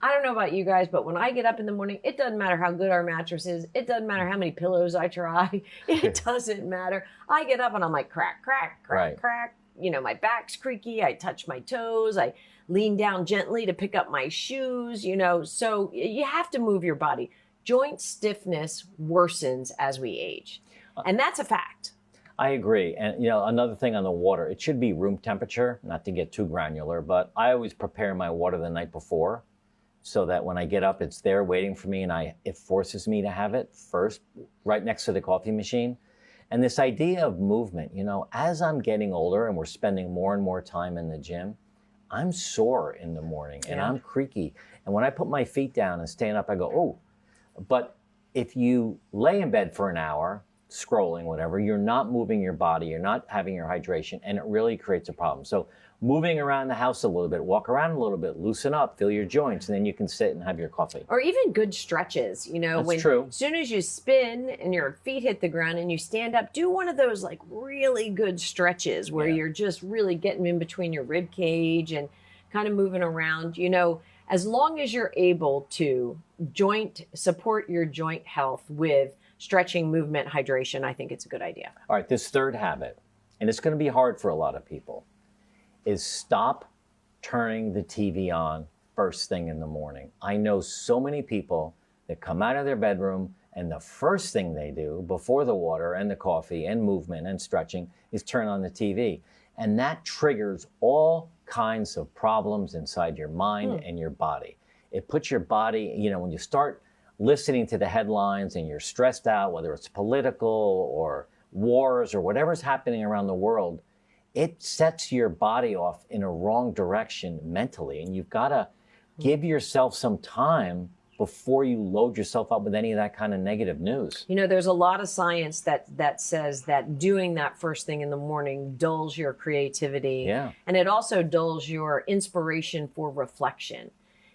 I don't know about you guys, but when I get up in the morning, it doesn't matter how good our mattress is. It doesn't matter how many pillows I try. It doesn't matter. I get up and I'm like, crack, crack, crack, Right. crack. You know, my back's creaky. I touch my toes. I lean down gently to pick up my shoes, you know. So you have to move your body. Joint stiffness worsens as we age. And that's a fact. I agree. And, you know, another thing on the water, it should be room temperature, not to get too granular, but I always prepare my water the night before so that when I get up, it's there waiting for me, and it forces me to have it first, right next to the coffee machine. And this idea of movement, you know, as I'm getting older and we're spending more and more time in the gym, I'm sore in the morning and I'm creaky. And when I put my feet down and stand up, I go, oh. But if you lay in bed for an hour, scrolling, whatever, you're not moving your body, you're not having your hydration, and it really creates a problem. So moving around the house a little bit, walk around a little bit, loosen up, feel your joints, and then you can sit and have your coffee. Or even good stretches, you know. That's true. As soon as you spin and your feet hit the ground and you stand up, do one of those like really good stretches where you're just really getting in between your rib cage and kind of moving around, you know. As long as you're able to support your joint health with stretching, movement, hydration, I think it's a good idea. All right, this third habit, and it's going to be hard for a lot of people, is stop turning the TV on first thing in the morning. I know so many people that come out of their bedroom and the first thing they do before the water and the coffee and movement and stretching is turn on the TV. And that triggers all kinds of problems inside your mind and your body. It puts your body, you know, when you start listening to the headlines and you're stressed out, whether it's political or wars or whatever's happening around the world, it sets your body off in a wrong direction mentally. And you've got to give yourself some time before you load yourself up with any of that kind of negative news. You know, there's a lot of science that says that doing that first thing in the morning dulls your creativity. Yeah. And it also dulls your inspiration for reflection.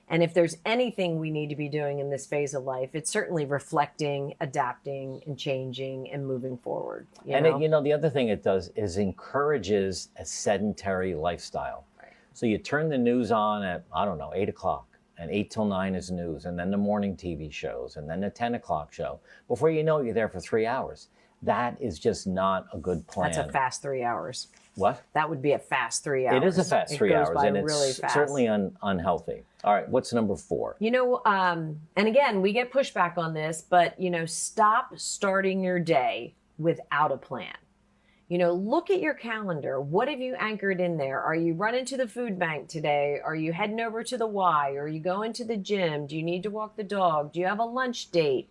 And if there's anything we need to be doing in this phase of life, it's certainly reflecting, adapting, and changing and moving forward. You know, the other thing it does is encourages a sedentary lifestyle. Right. So you turn the news on at, 8 o'clock, and 8 till 9 is news, and then the morning TV shows, and then the 10 o'clock show. Before you know it, you're there for 3 hours. That is just not a good plan. That's a fast 3 hours. What? That would be a fast 3 hours. It is a fast 3 hours, and it's really fast. certainly unhealthy. All right, what's number 4? You know, and again, we get pushback on this, but, you know, stop starting your day without a plan. You know, look at your calendar. What have you anchored in there? Are you running to the food bank today? Are you heading over to the Y? Are you going to the gym? Do you need to walk the dog? Do you have a lunch date?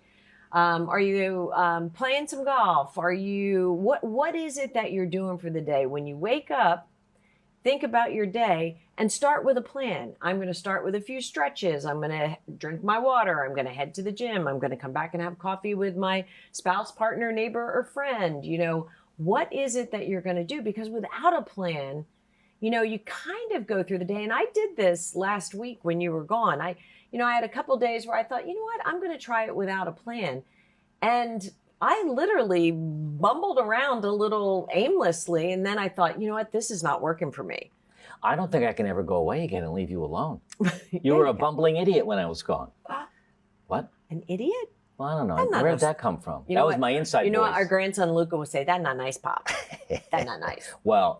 Are you playing some golf? Are you, what is it that you're doing for the day? When you wake up, think about your day and start with a plan. I'm going to start with a few stretches. I'm going to drink my water. I'm going to head to the gym. I'm going to come back and have coffee with my spouse, partner, neighbor, or friend. You know, what is it that you're going to do? Because without a plan, you know, you kind of go through the day. And I did this last week when you were gone. I had a couple days where I thought, you know what, I'm going to try it without a plan. And I literally bumbled around a little aimlessly. And then I thought, you know what, this is not working for me. I don't think I can ever go away again and leave you alone. You were a bumbling idiot when I was gone. What? An idiot? Well, I don't know. Where did that come from? That was my inside voice. You know what? Our grandson Luca would say, "That's not nice, Pop. That's not nice." Well,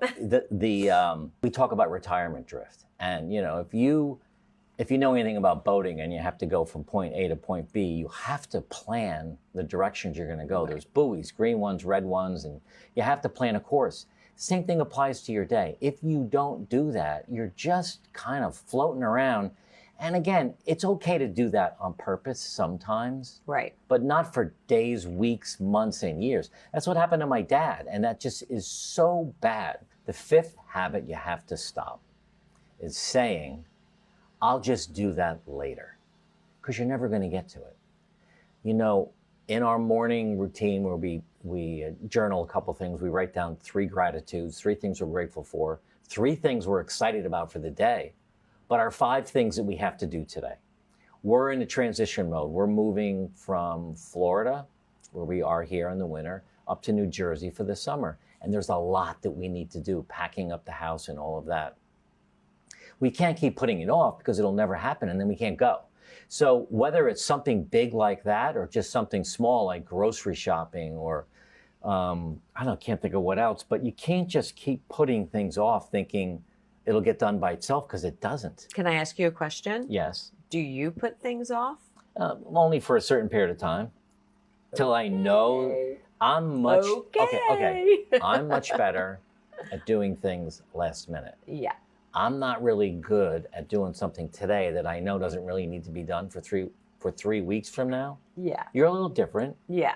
we talk about retirement drift, and you know, if you know anything about boating and you have to go from point A to point B, you have to plan the directions you're going to go. Right. There's buoys, green ones, red ones, and you have to plan a course. Same thing applies to your day. If you don't do that, you're just kind of floating around. And again, it's okay to do that on purpose sometimes. Right. But not for days, weeks, months, and years. That's what happened to my dad, and that just is so bad. The 5th habit you have to stop is saying, I'll just do that later, because you're never going to get to it. You know, in our morning routine where we journal a couple things, we write down 3 gratitudes, 3 things we're grateful for, 3 things we're excited about for the day, but our 5 things that we have to do today. We're in a transition mode. We're moving from Florida, where we are here in the winter, up to New Jersey for the summer. And there's a lot that we need to do, packing up the house and all of that. We can't keep putting it off because it'll never happen and then we can't go. So whether it's something big like that or just something small like grocery shopping or I don't can't think of what else, but you can't just keep putting things off thinking it'll get done by itself because it doesn't. Can I ask you a question? Yes. Do you put things off? Only for a certain period of time till I know I'm much okay. I'm much better at doing things last minute. Yeah. I'm not really good at doing something today that I know doesn't really need to be done for 3 weeks from now. Yeah. You're a little different. Yeah.